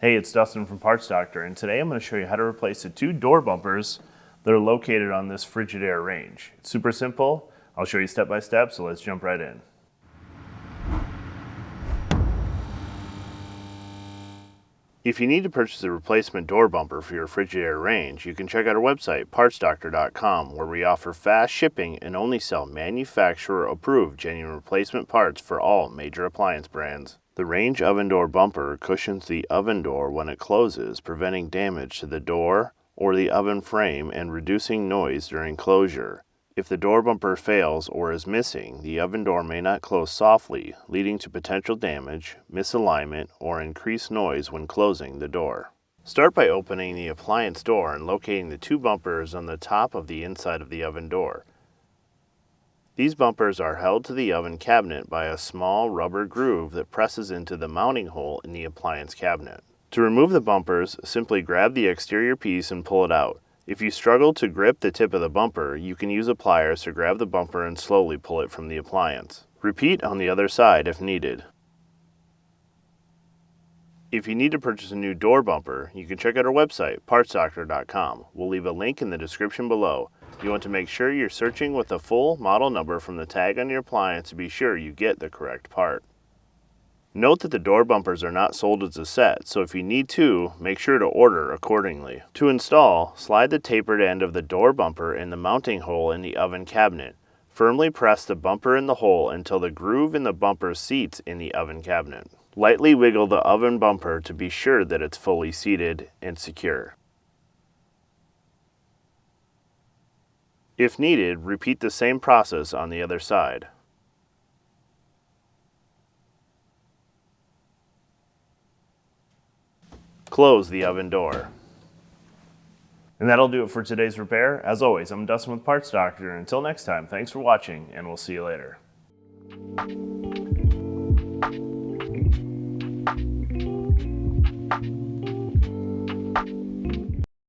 Hey, it's Dustin from Parts Doctor, and today I'm going to show you how to replace the two door bumpers that are located on this Frigidaire range. It's super simple. I'll show you step by step, so let's jump right in. If you need to purchase a replacement door bumper for your Frigidaire range, you can check out our website, partsdoctor.com, where we offer fast shipping and only sell manufacturer-approved genuine replacement parts for all major appliance brands. The range oven door bumper cushions the oven door when it closes, preventing damage to the door or the oven frame and reducing noise during closure. If the door bumper fails or is missing, the oven door may not close softly, leading to potential damage, misalignment, or increased noise when closing the door. Start by opening the appliance door and locating the two bumpers on the top of the inside of the oven door. These bumpers are held to the oven cabinet by a small rubber groove that presses into the mounting hole in the appliance cabinet. To remove the bumpers, simply grab the exterior piece and pull it out. If you struggle to grip the tip of the bumper, you can use a pliers to grab the bumper and slowly pull it from the appliance. Repeat on the other side if needed. If you need to purchase a new door bumper, you can check out our website, partsdoctor.com. We'll leave a link in the description below. You want to make sure you're searching with the full model number from the tag on your appliance to be sure you get the correct part. Note that the door bumpers are not sold as a set, so if you need to, make sure to order accordingly. To install, slide the tapered end of the door bumper in the mounting hole in the oven cabinet. Firmly press the bumper in the hole until the groove in the bumper seats in the oven cabinet. Lightly wiggle the oven bumper to be sure that it's fully seated and secure. If needed, repeat the same process on the other side. Close the oven door. And that'll do it for today's repair. As always, I'm Dustin with Parts Doctor. Until next time, thanks for watching, and we'll see you later.